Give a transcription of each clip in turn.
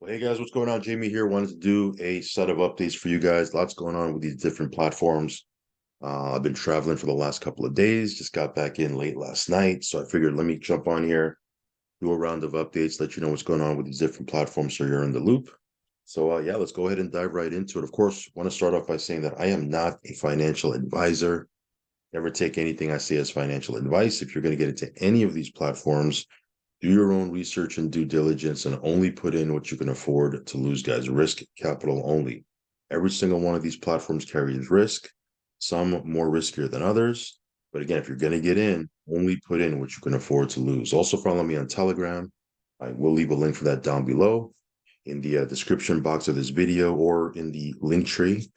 Well, hey guys, what's going on? Jamie here. Wanted to do a set of updates for you guys. Lots going on with these different platforms. I've been traveling for the last couple of days. Just got back in late last night, so I figured let me jump on here, do a round of updates, let you know what's going on with these different platforms, so you're in the loop. So yeah, let's go ahead and dive right into it. Of course, want to start off by saying that I am not a financial advisor. Never take anything I say as financial advice. If you're going to get into any of these platforms, do your own research and due diligence and only put in what you can afford to lose, guys. Risk capital only. Every single one of these platforms carries risk, some more riskier than others. But again, if you're going to get in, only put in what you can afford to lose. Also, follow me on Telegram. I will leave a link for that down below in the description box of this video or in the link tree.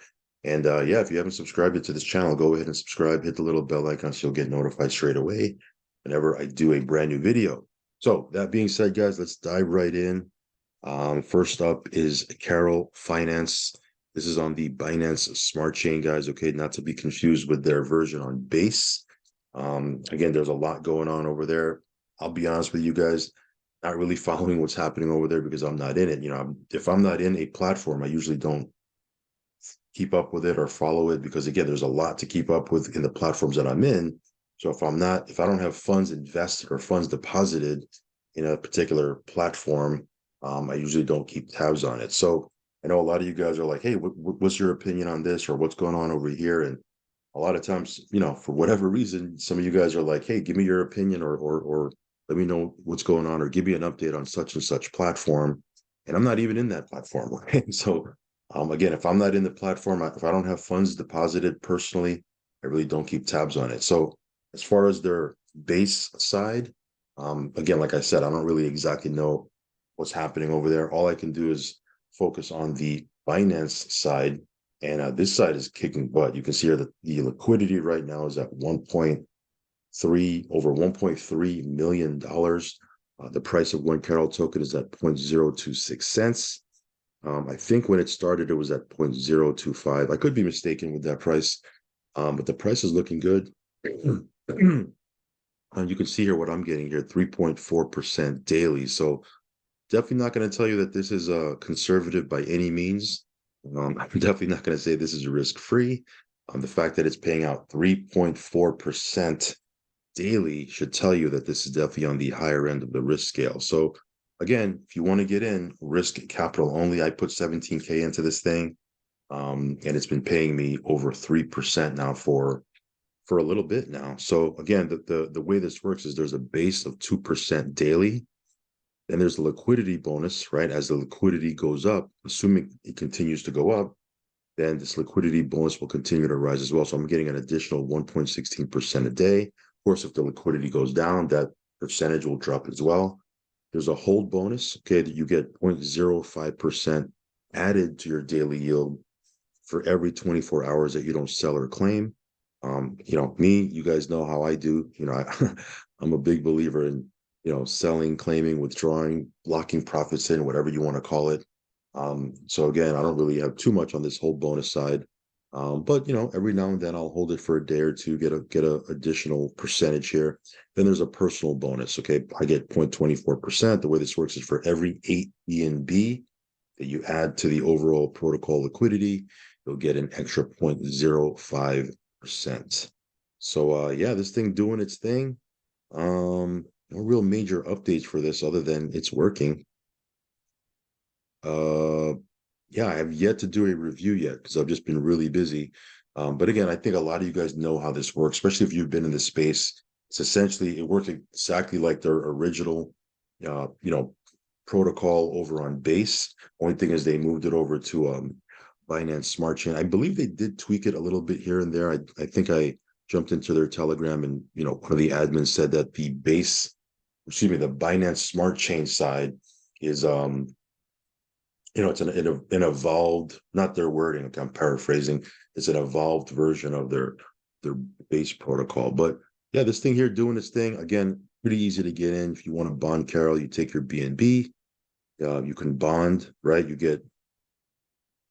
And yeah, if you haven't subscribed to this channel, go ahead and subscribe, hit the little bell icon so you'll get notified straight away whenever I do a brand new video. So that being said, guys, let's dive right in. First up is Carol Finance. This is on the Binance Smart Chain, guys. Okay, not to be confused with their version on Base. Again, there's a lot going on over there. I'll be honest with you guys, not really following what's happening over there because I'm not in it. If I'm not in a platform, I usually don't keep up with it or follow it because again, there's a lot to keep up with in the platforms that I'm in. So if I don't have funds invested or funds deposited in a particular platform, I usually don't keep tabs on it. So I know a lot of you guys are like, hey, what's your opinion on this or what's going on over here? And a lot of times, for whatever reason, some of you guys are like, hey, give me your opinion or let me know what's going on or give me an update on such and such platform. And I'm not even in that platform. So again, if I'm not in the platform, if I don't have funds deposited personally, I really don't keep tabs on it. So as far as their base side, again, like I said, I don't really exactly know what's happening over there. All I can do is focus on the Binance side, and this side is kicking butt. You can see here that the liquidity right now is at 1.3 over $1.3 million. The price of one Carol token is at 0.026 cents. I think when it started, it was at 0.025. I could be mistaken with that price, but the price is looking good. And you can see here what I'm getting here, 3.4% daily. So definitely not going to tell you that this is conservative by any means. I'm definitely not going to say this is risk-free. The fact that it's paying out 3.4% daily should tell you that this is definitely on the higher end of the risk scale. So again, if you want to get in, risk capital only. I put 17K into this thing, and it's been paying me over 3% now for a little bit now. So again, the way this works is there's a base of 2% daily. Then there's the liquidity bonus, right? As the liquidity goes up, assuming it continues to go up, then this liquidity bonus will continue to rise as well. So I'm getting an additional 1.16% a day. Of course, if the liquidity goes down, that percentage will drop as well. There's a hold bonus, okay, that you get 0.05% added to your daily yield for every 24 hours that you don't sell or claim. Me, you guys know how I do. I'm a big believer in, selling, claiming, withdrawing, locking profits in, whatever you want to call it. So again, I don't really have too much on this whole bonus side. But every now and then I'll hold it for a day or two, get a additional percentage here. Then there's a personal bonus. Okay, I get 0.24%. The way this works is for every 8 BNB that you add to the overall protocol liquidity, you'll get an extra 0.05%. So yeah, this thing doing its thing. No real major updates for this other than it's working. Yeah, I have yet to do a review yet because I've just been really busy. But again, I think a lot of you guys know how this works, especially if you've been in this space. It's essentially, it works exactly like their original, protocol over on Base. Only thing is they moved it over to Binance Smart Chain. I believe they did tweak it a little bit here and there. I think I jumped into their Telegram and, one of the admins said that the Binance Smart Chain side is, it's an evolved, not their wording, I'm paraphrasing, it's an evolved version of their Base protocol. But yeah, this thing here doing this thing, again, pretty easy to get in. If you want to bond Carol, you take your BNB, you can bond, right? You get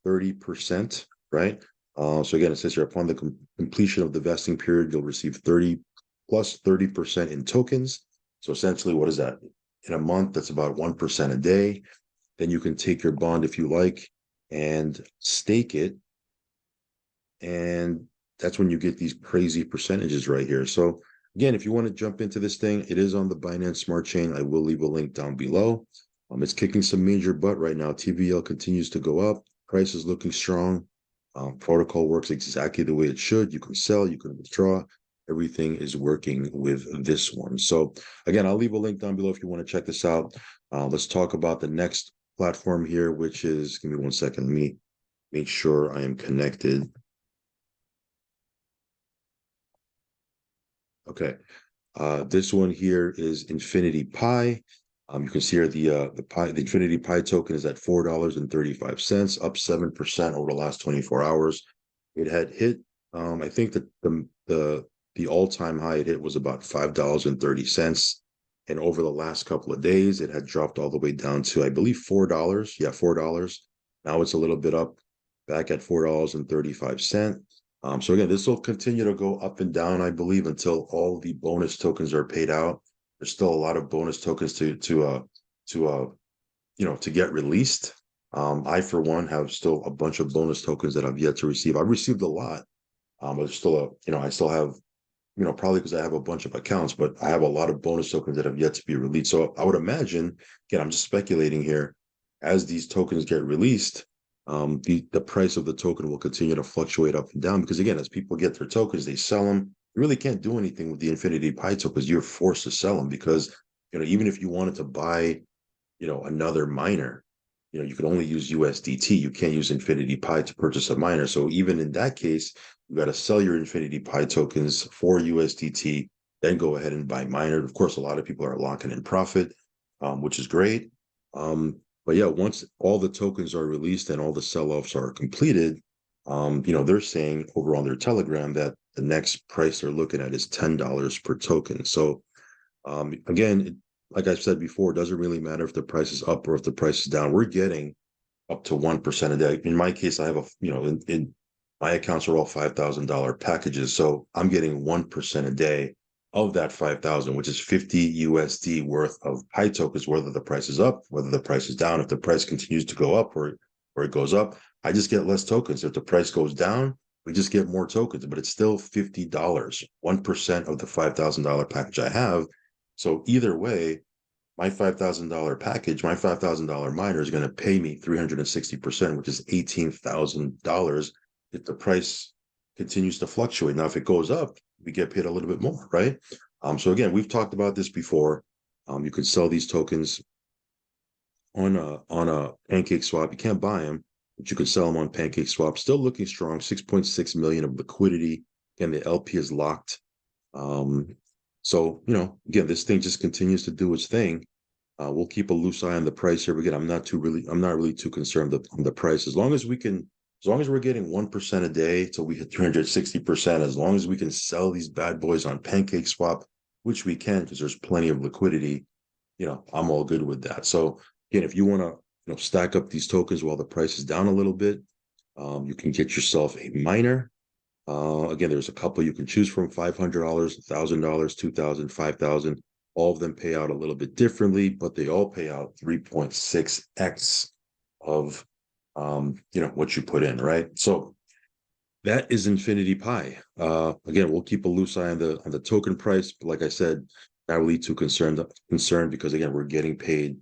30%, right? So again, it says here, upon the completion of the vesting period, you'll receive 30 plus 30% in tokens. So essentially, what is that? In a month, that's about 1% a day. then you can take your bond if you like and stake it. And that's when you get these crazy percentages right here. So again, if you want to jump into this thing, it is on the Binance Smart Chain. I will leave a link down below. It's kicking some major butt right now. TVL continues to go up. Price is looking strong. Protocol works exactly the way it should. You can sell, you can withdraw. Everything is working with this one. So again, I'll leave a link down below if you want to check this out. Let's talk about the next platform here, which is, give me 1 second. Let me make sure I am connected. Okay. This one here is Infinity Pi. You can see here the Infinity Pi token is at $4.35, up 7% over the last 24 hours. It had hit, I think that the all-time high it hit was about $5.30. And over the last couple of days, it had dropped all the way down to, I believe, $4. Yeah, $4. Now it's a little bit up, back at $4.35. So again, this will continue to go up and down, I believe, until all the bonus tokens are paid out. There's still a lot of bonus tokens to get released. I, for one, have still a bunch of bonus tokens that I've yet to receive. I've received a lot, but there's still I still have, probably because I have a bunch of accounts, but I have a lot of bonus tokens that have yet to be released. So I would imagine, again, I'm just speculating here, as these tokens get released, the price of the token will continue to fluctuate up and down because, again, as people get their tokens, they sell them. You really can't do anything with the Infinity Pi tokens. You're forced to sell them because, even if you wanted to buy, another miner, you can only use USDT. You can't use Infinity Pi to purchase a miner. So even in that case, you got to sell your Infinity Pi tokens for USDT, then go ahead and buy miner. Of course, a lot of people are locking in profit, which is great. But yeah, once all the tokens are released and all the sell-offs are completed, they're saying over on their Telegram that the next price they're looking at is $10 per token. So again, like I said before, it doesn't really matter if the price is up or if the price is down. We're getting up to 1% a day. In my case, I have in my accounts are all $5,000 packages. So I'm getting 1% a day of that 5,000, which is 50 USD worth of Pi tokens, whether the price is up, whether the price is down. If the price continues to go up or it goes up, I just get less tokens. If the price goes down, we just get more tokens, but it's still $50, 1% of the $5,000 package I have. So either way, my $5,000 package, my $5,000 miner is going to pay me 360%, which is $18,000 if the price continues to fluctuate. Now, if it goes up, we get paid a little bit more, right? So again, we've talked about this before. You can sell these tokens on a Pancake Swap. You can't buy them, but you can sell them on Pancake Swap. Still looking strong, 6.6 million of liquidity. Again, the LP is locked. So, again, this thing just continues to do its thing. We'll keep a loose eye on the price here. Again, I'm not really too concerned on the price. As long as we're getting 1% a day till we hit 360%, as long as we can sell these bad boys on Pancake Swap, which we can because there's plenty of liquidity, I'm all good with that. So again, if you want to, stack up these tokens while the price is down a little bit, you can get yourself a miner. Again, there's a couple you can choose from: $500, $1,000, $2,000, $5,000. All of them pay out a little bit differently, but they all pay out 3.6x of what you put in, right? So that is Infinity Pi. Again, we'll keep a loose eye on the token price, but like I said, not really too concerned because again, we're getting paid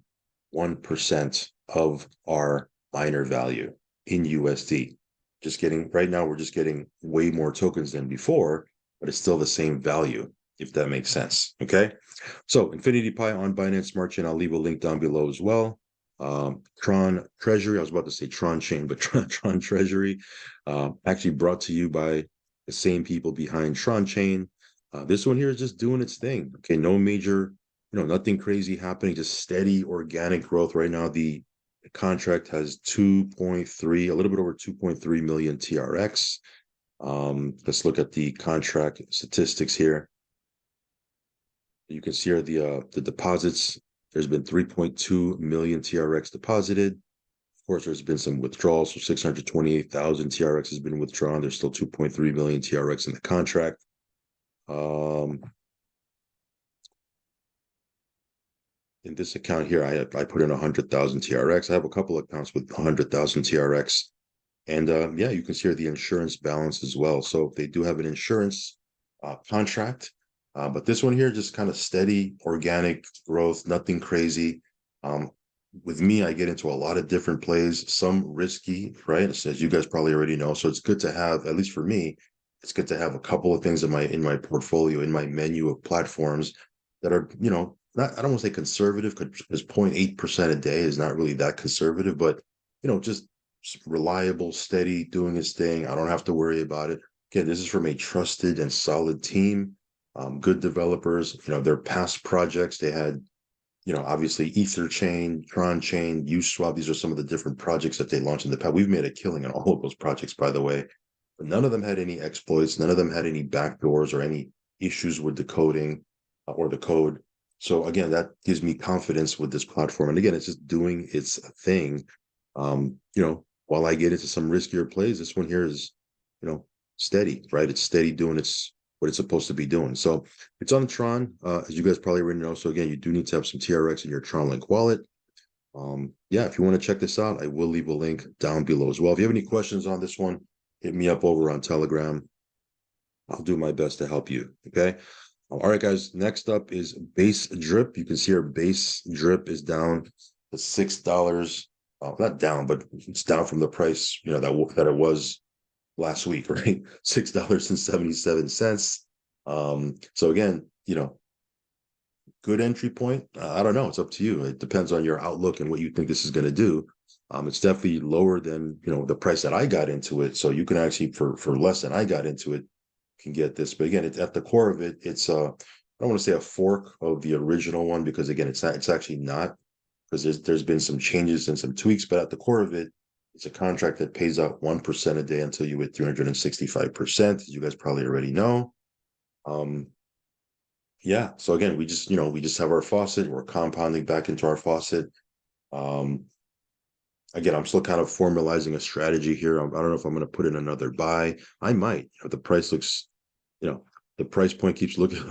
1% of our miner value in USD. Right now, we're just getting way more tokens than before, but it's still the same value, if that makes sense. Okay. So Infinity Pi on Binance Smart Chain. I'll leave a link down below as well. Tron Treasury. I was about to say Tron Chain, but Tron Treasury, actually brought to you by the same people behind Tron Chain. This one here is just doing its thing. Okay. No major, nothing crazy happening, just steady organic growth right now. The contract has 2.3, a little bit over 2.3 million TRX. Let's look at the contract statistics here. You can see here the deposits. There's been 3.2 million TRX deposited. Of course, there's been some withdrawals. So 628,000 TRX has been withdrawn. There's still 2.3 million TRX in the contract. in this account here, I put in 100,000 TRX. I have a couple of accounts with 100,000 TRX. And yeah, you can see here the insurance balance as well. So they do have an insurance contract, but this one here just kind of steady, organic growth, nothing crazy. With me, I get into a lot of different plays, some risky, right? As you guys probably already know. So it's good to have, at least for me, it's good to have a couple of things in my portfolio, in my menu of platforms that are, not, I don't want to say conservative, because 0.8% a day is not really that conservative, but just reliable, steady, doing its thing. I don't have to worry about it. Again, this is from a trusted and solid team, good developers. Their past projects, they had, obviously Ether Chain, Tron Chain, Uswap. These are some of the different projects that they launched in the past. We've made a killing on all of those projects, by the way. But none of them had any exploits. None of them had any backdoors or any issues with the coding or the code. So again, that gives me confidence with this platform. And again, it's just doing its thing. While I get into some riskier plays, this one here is, steady, right? It's steady doing what it's supposed to be doing. So it's on Tron, as you guys probably already know. So again, you do need to have some TRX in your Tron Link wallet. Yeah, if you want to check this out, I will leave a link down below as well. If you have any questions on this one, hit me up over on Telegram. I'll do my best to help you. Okay. All right, guys. Next up is BaseDrip. You can see our BaseDrip is down to $6. Not down, but it's down from the price, that it was last week, right? $6.77. So again, good entry point. I don't know. It's up to you. It depends on your outlook and what you think this is going to do. It's definitely lower than, the price that I got into it. So you can actually, for less than I got into it, can get this. But again, at the core of it, it's I don't want to say a fork of the original one, because again, it's actually not, because there's been some changes and some tweaks, but at the core of it, it's a contract that pays out 1% a day until you hit 365%, as you guys probably already know. Yeah. So again, we just have our faucet. We're compounding back into our faucet. Again, I'm still kind of formalizing a strategy here. I don't know if I'm going to put in another buy. I might. The price looks, the price point keeps looking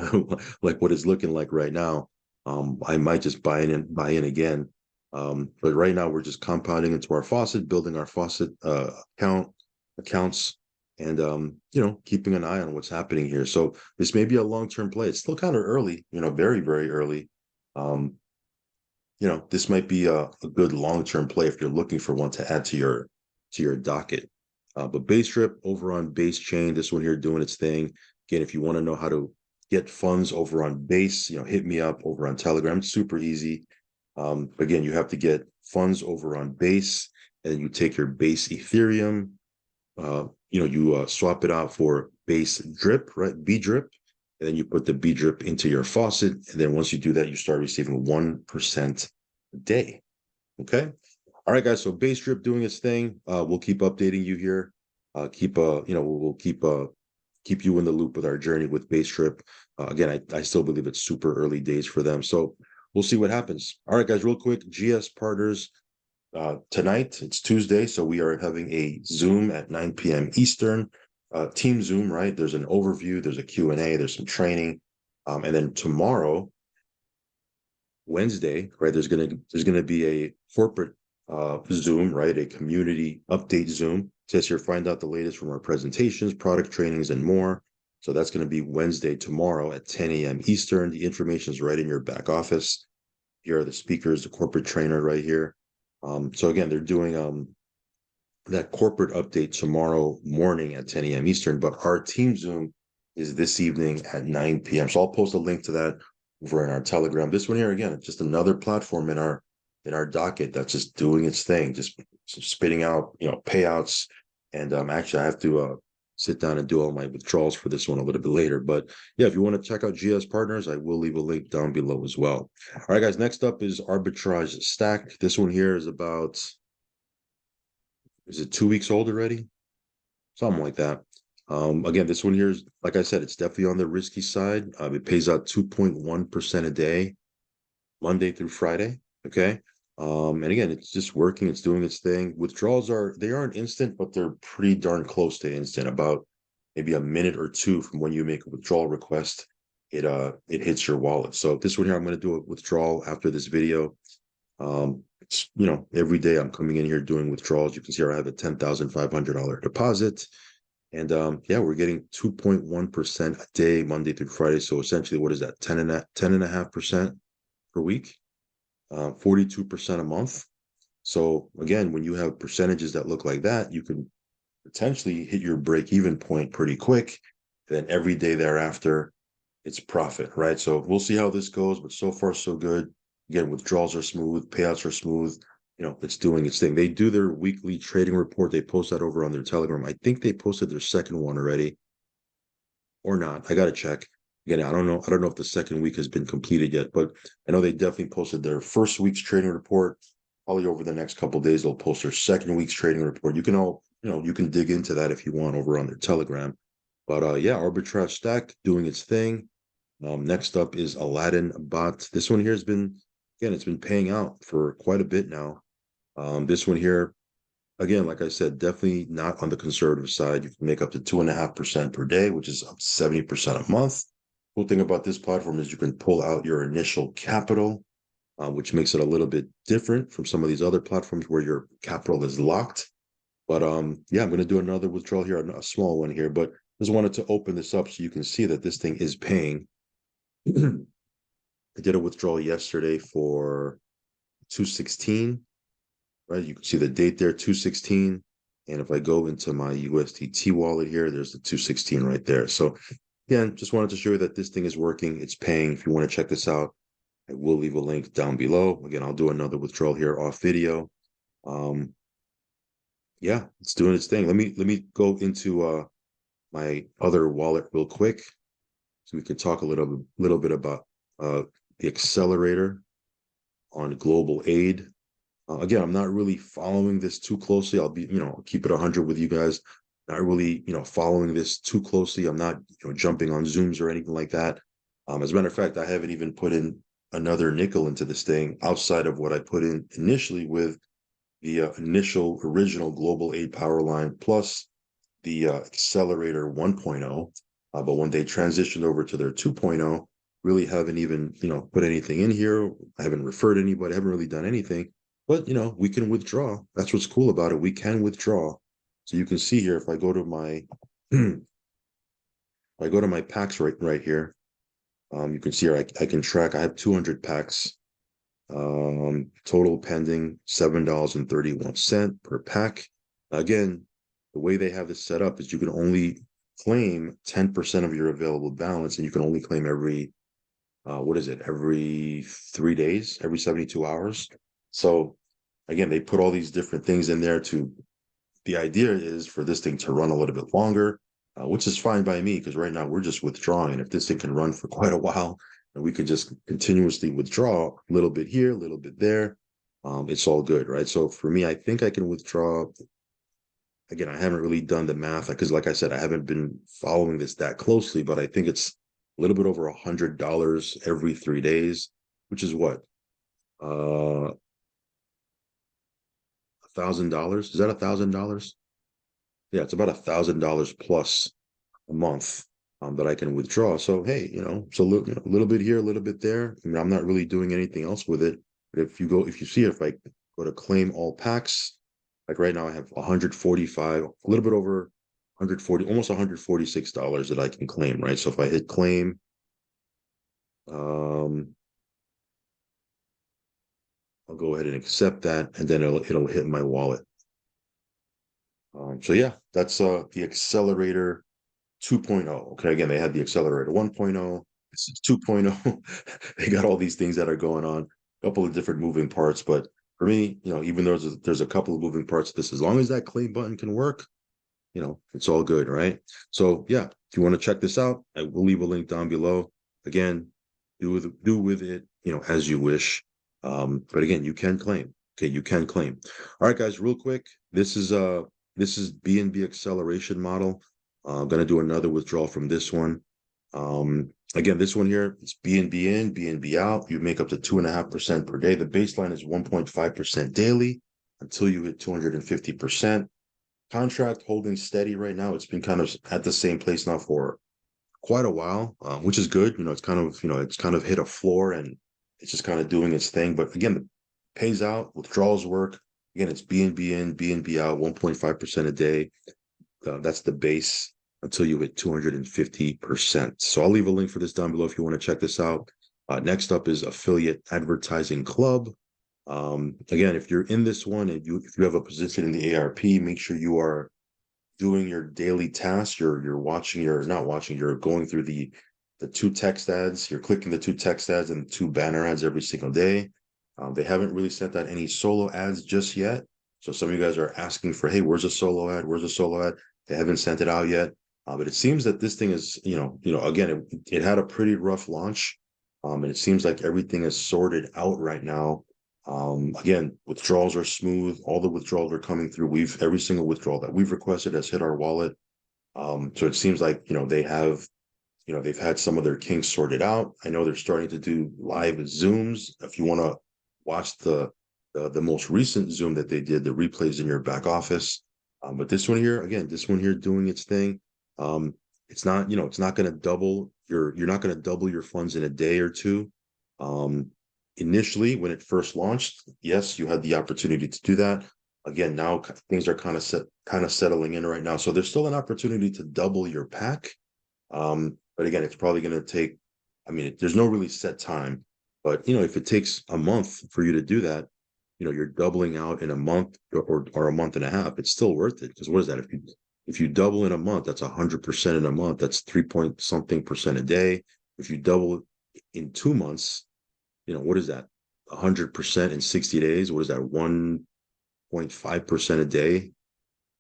like what it's looking like right now. I might just buy in again. But right now we're just compounding into our faucet, building our faucet accounts, and keeping an eye on what's happening here. So this may be a long-term play. It's still kind of early, very, very early. This might be a good long-term play if you're looking for one to add to your docket. But BaseDrip over on Base Chain, this one here doing its thing. Again, if you want to know how to get funds over on Base, hit me up over on Telegram. It's super easy. Again, you have to get funds over on Base, and you take your Base Ethereum, you swap it out for BaseDrip, right? bDrip, and then you put the bDrip into your faucet. And then once you do that, you start receiving 1% a day. Okay. All right, guys. So BaseDrip doing its thing. We'll keep updating you here. We'll keep you in the loop with our journey with BaseDrip. Again, I still believe it's super early days for them. So we'll see what happens. All right, guys, real quick, GS Partners. Tonight, it's Tuesday, so we are having a Zoom at 9 p.m. Eastern. Team Zoom, right? There's an overview, there's a Q&A, there's some training. And then tomorrow, Wednesday, right, there's gonna be a corporate Zoom, right? A community update Zoom. Says here, find out the latest from our presentations, product trainings, and more. So that's going to be Wednesday, tomorrow at 10 a.m. Eastern. The information is right in your back office. Here are the speakers, the corporate trainer right here. So again, they're doing that corporate update tomorrow morning at 10 a.m. Eastern, but our team Zoom is this evening at 9 p.m. So I'll post a link to that over in our Telegram. This one here, again, it's just another platform in our docket that's just doing its thing, just spitting out, payouts. And actually, I have to sit down and do all my withdrawals for this one a little bit later. But yeah, if you want to check out GS Partners, I will leave a link down below as well. All right, guys, next up is Arbitrage Stack. This one here is about, is it 2 weeks old already? Something like that. Again, this one here is, like I said, it's definitely on the risky side. It pays out 2.1% a day, Monday through Friday. Okay. And again, it's just working, it's doing its thing. Withdrawals aren't instant, but they're pretty darn close to instant, about maybe a minute or two from when you make a withdrawal request. it hits your wallet. So this one here, I'm going to do a withdrawal after this video. It's, every day I'm coming in here doing withdrawals. You can see here I have a $10,500 deposit. And yeah, we're getting 2.1% a day, Monday through Friday. So essentially, what is that? 10.5% per week, 42% a month. So again, when you have percentages that look like that, you can potentially hit your break-even point pretty quick. Then every day thereafter, it's profit, right? So we'll see how this goes, but so far so good. Again, withdrawals are smooth, payouts are smooth. It's doing its thing. They do their weekly trading report. They post that over on their Telegram. I think they posted their second one already, or not. I got to check. Again, I don't know. I don't know if the second week has been completed yet, but I know they definitely posted their first week's trading report. Probably over the next couple of days, they'll post their second week's trading report. You can you can dig into that if you want over on their Telegram. But yeah, arbitrage stack doing its thing. Next up is Aladdin Bot. This one here has been, again, it's been paying out for quite a bit now. This one here, again, like I said, definitely not on the conservative side. You can make up to 2.5% per day, which is up 70% a month. Cool thing about this platform is you can pull out your initial capital, which makes it a little bit different from some of these other platforms where your capital is locked. But yeah, I'm going to do another withdrawal here, a small one here, but just wanted to open this up so you can see that this thing is paying. I did a withdrawal yesterday for 216, right? You can see the date there, 216. And if I go into my USDT wallet here, there's the 216 right there. So again, just wanted to show you that this thing is working. It's paying. If you want to check this out, I will leave a link down below. Again, I'll do another withdrawal here off video. Yeah, it's doing its thing. Let me go into my other wallet real quick so we can talk a little bit about the accelerator on global aid. Again, I'm not really following this too closely. I'll be, keep it 100 with you guys. Not really, following this too closely. I'm not, jumping on Zooms or anything like that. As a matter of fact, I haven't even put in another nickel into this thing outside of what I put in initially with the original global aid power line plus the accelerator 1.0. But when they transitioned over to their 2.0, really haven't even, put anything in here. I haven't referred anybody. I haven't really done anything. But, we can withdraw. That's what's cool about it. We can withdraw. So you can see here, if I go to my, packs right here, you can see here, I can track, I have 200 packs, total pending $7.31 per pack. Again, the way they have this set up is you can only claim 10% of your available balance, and you can only claim every, every 3 days, every 72 hours. So again, they put all these different things in there the idea is for this thing to run a little bit longer, which is fine by me because right now we're just withdrawing. And if this thing can run for quite a while and we could just continuously withdraw a little bit here, a little bit there, it's all good, right? So for me, I think I can withdraw. Again, I haven't really done the math because like I said, I haven't been following this that closely, but I think it's a little bit over $100 every 3 days, which is what? $1,000? Is that $1,000? Yeah, it's about $1,000 plus a month that I can withdraw. So hey, it's a little bit here, a little bit there. I mean, I'm not really doing anything else with it. But if you see, if I go to claim all packs, like right now I have 145, a little bit over 140, almost $146 that I can claim, right? So if I hit claim, I'll go ahead and accept that, and then it'll hit my wallet. So yeah, that's the accelerator 2.0. Okay, again, they had the accelerator 1.0. This is 2.0. They got all these things that are going on, a couple of different moving parts. But for me, even though there's a couple of moving parts to this, as long as that claim button can work, it's all good, right? So yeah, if you want to check this out, I will leave a link down below. Again, do with it, as you wish. But again, you can claim. Okay, you can claim. All right, guys, real quick. This is BNB Acceleration model. I'm gonna do another withdrawal from this one. Again, this one here, it's BNB in, BNB out. You make up to 2.5% per day. The baseline is 1.5% daily until you hit 250%. Contract holding steady right now. It's been kind of at the same place now for quite a while, which is good. You know, it's kind of hit a floor and it's just kind of doing its thing. But again, the pays out, withdrawals work. Again, it's BNB in, BNB out, 1.5% a day. That's the base until you hit 250%. So I'll leave a link for this down below if you want to check this out. Next up is Affiliate Advertising Club. Again, if you're in this one and if you have a position in the ARP, make sure you are doing your daily tasks. You're watching not watching, you're going through the two text ads, you're clicking the two text ads and two banner ads every single day. They haven't really sent out any solo ads just yet. So some of you guys are asking for, hey, where's a solo ad? Where's a solo ad? They haven't sent it out yet. But it seems that this thing is, again, it had a pretty rough launch. And it seems like everything is sorted out right now. Again, withdrawals are smooth. All the withdrawals are coming through. Every single withdrawal that we've requested has hit our wallet. So it seems like, they've had some of their kinks sorted out. I know they're starting to do live Zooms. If you want to watch the most recent Zoom that they did, the replays in your back office. But this one here doing its thing. It's not going to double you're not going to double your funds in a day or two. Initially, when it first launched, yes, you had the opportunity to do that. Again, now things are kind of settling in right now. So there's still an opportunity to double your pack. But again, it's probably going to take, there's no really set time, but if it takes a month for you to do that, you're doubling out in a month or a month and a half, it's still worth it. Because what is that? If you double in a month, that's 100% in a month. That's 3-point-something% a day. If you double in 2 months, what is that? 100% in 60 days. What is that? 1.5% a day.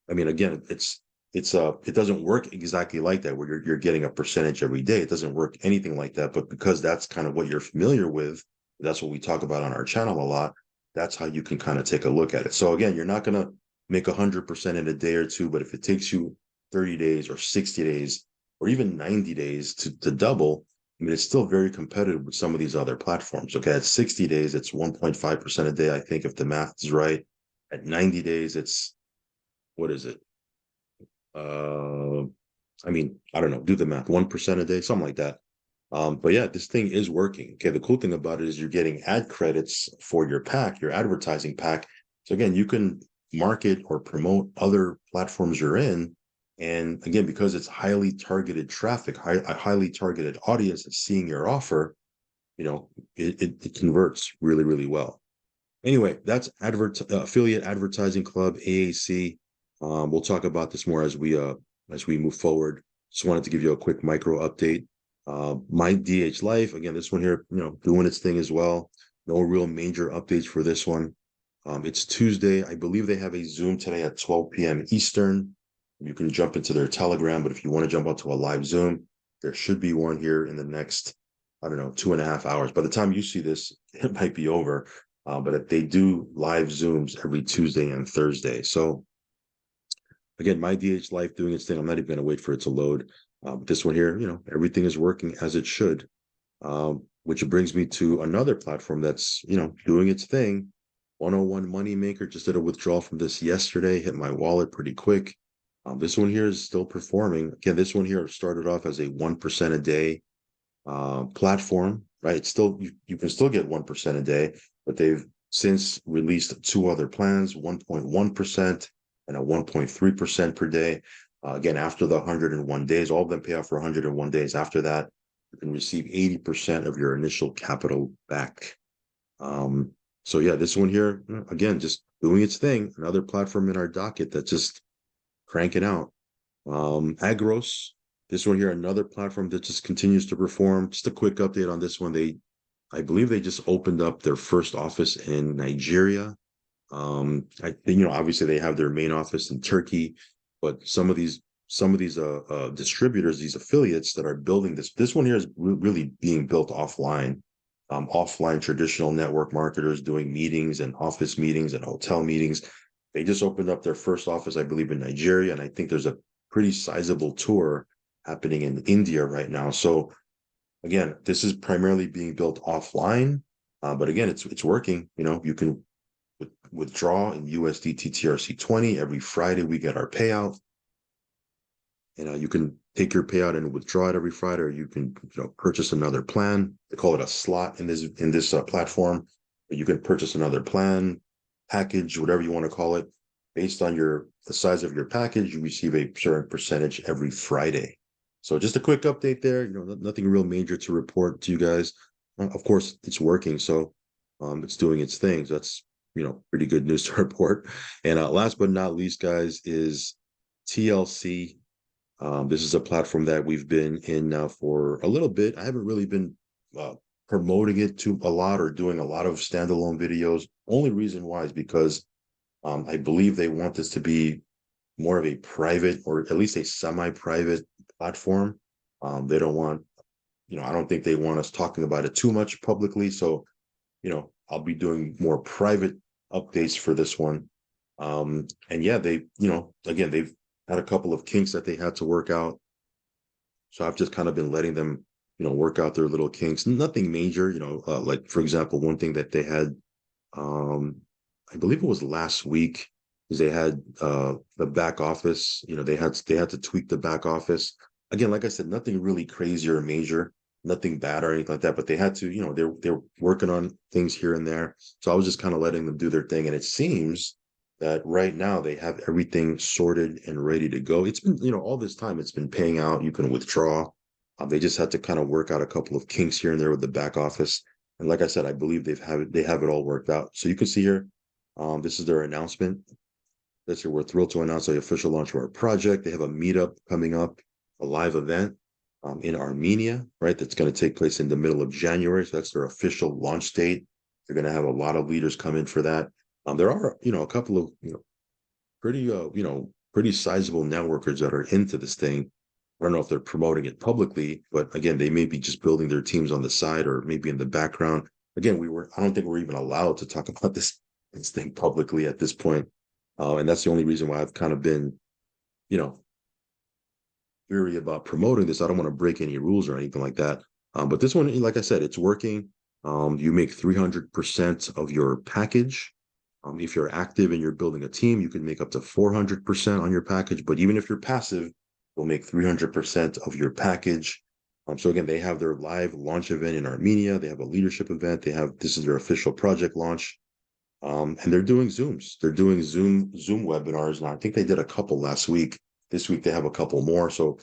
Again, it doesn't work exactly like that where you're getting a percentage every day. It doesn't work anything like that. But because that's kind of what you're familiar with, that's what we talk about on our channel a lot. That's how you can kind of take a look at it. So again, you're not going to make 100% in a day or two, but if it takes you 30 days or 60 days or even 90 days to double, it's still very competitive with some of these other platforms. Okay, at 60 days, it's 1.5% a day, I think, if the math is right. At 90 days, it's, what is it? I don't know, do the math, 1% a day, something like that. But yeah, this thing is working. Okay, the cool thing about it is you're getting ad credits for your pack, your advertising pack. So again, you can market or promote other platforms you're in. And again, because it's highly targeted traffic, a highly targeted audience that's seeing your offer, it converts really, really well. Anyway, that's Affiliate Advertising Club, AAC. We'll talk about this more as we move forward. Just wanted to give you a quick micro update. My DH Life, again, this one here, doing its thing as well. No real major updates for this one. It's Tuesday. I believe they have a Zoom today at 12 p.m. Eastern. You can jump into their Telegram, but if you want to jump onto a live Zoom, there should be one here in the next, 2.5 hours. By the time you see this, it might be over. But they do live Zooms every Tuesday and Thursday. So again, my DH Life doing its thing. I'm not even going to wait for it to load. But this one here, everything is working as it should. Which brings me to another platform that's, doing its thing. 101 Moneymaker just did a withdrawal from this yesterday, hit my wallet pretty quick. This one here is still performing. Again, this one here started off as a 1% a day platform, right? It's still, you can still get 1% a day, but they've since released two other plans, 1.1% and a 1.3% per day. Again, after the 101 days, all of them pay out for 101 days. After that, you can receive 80% of your initial capital back. So yeah, this one here, again, just doing its thing. Another platform in our docket that's just cranking out. Agros, this one here, another platform that just continues to perform. Just a quick update on this one. I believe they just opened up their first office in Nigeria. I think, obviously they have their main office in Turkey, but some of these distributors, these affiliates that are building this one here is really being built offline. Offline traditional network marketers doing meetings and office meetings and hotel meetings. They just opened up their first office, I believe, in Nigeria, and I think there's a pretty sizable tour happening in India right now. So again, this is primarily being built offline, but again, it's working. You can withdraw in USDT TRC20 every Friday. We get our payout. and you can take your payout and withdraw it every Friday, or you can purchase another plan. They call it a slot in this platform. But you can purchase another plan, package, whatever you want to call it, based on the size of your package. You receive a certain percentage every Friday. So just a quick update there. Nothing real major to report to you guys. Of course, it's working, so it's doing its thing. So that's pretty good news to report. And last but not least, guys, is TLC. This is a platform that we've been in now for a little bit. I haven't really been promoting it to a lot or doing a lot of standalone videos. Only reason why is because I believe they want this to be more of a private, or at least a semi-private platform. They don't want, I don't think they want us talking about it too much publicly. So, I'll be doing more private updates for this one. And yeah, they, again, they've had a couple of kinks that they had to work out. So I've just kind of been letting them, work out their little kinks. Nothing major, like for example, one thing that they had, I believe it was last week, is they had the back office. They had to tweak the back office. Again, like I said, nothing really crazy or major, nothing bad or anything like that. But they had to, they're working on things here and there. So I was just kind of letting them do their thing, and it seems that right now they have everything sorted and ready to go. It's been, all this time it's been paying out. You can withdraw. They just had to kind of work out a couple of kinks here and there with the back office. And like I said, I believe they have it all worked out. So you can see here, this is their announcement. This year, we're thrilled to announce the official launch of our project. They have a meetup coming up, a live event in Armenia, right? That's going to take place in the middle of January. So that's their official launch date. They're going to have a lot of leaders come in for that. There are, a couple of, pretty sizable networkers that are into this thing. I don't know if they're promoting it publicly, but again, they may be just building their teams on the side or maybe in the background. Again, I don't think we're even allowed to talk about this thing publicly at this point. And that's the only reason why I've kind of been, weary about promoting this. I don't want to break any rules or anything like that. But this one, like I said, it's working. You make 300% of your package. If you're active and you're building a team, you can make up to 400% on your package. But even if you're passive, you'll make 300% of your package. So again, they have their live launch event in Armenia. They have a leadership event. This is their official project launch. And they're doing Zooms. They're doing Zoom webinars. And I think they did a couple last week. This week, they have a couple more. So,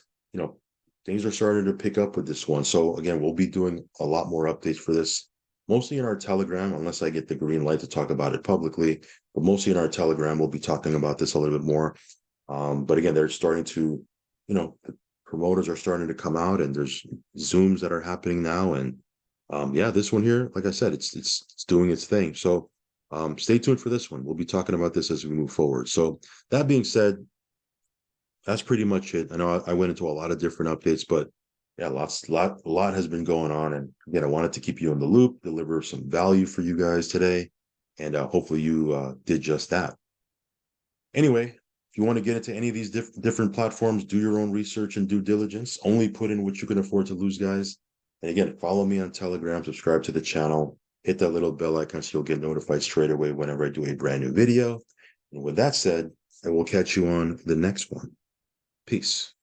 things are starting to pick up with this one. So again, we'll be doing a lot more updates for this, mostly in our Telegram, unless I get the green light to talk about it publicly. But mostly in our Telegram, we'll be talking about this a little bit more. But again, they're starting to, the promoters are starting to come out, and there's Zooms that are happening now. And yeah, this one here, like I said, it's doing its thing. So stay tuned for this one. We'll be talking about this as we move forward. So that being said, that's pretty much it. I know I went into a lot of different updates, but yeah, a lot has been going on. And again, I wanted to keep you in the loop, deliver some value for you guys today. And hopefully you did just that. Anyway, if you want to get into any of these different platforms, do your own research and due diligence. Only put in what you can afford to lose, guys. And again, follow me on Telegram, subscribe to the channel, hit that little bell icon so you'll get notified straight away whenever I do a brand new video. And with that said, I will catch you on the next one. Peace.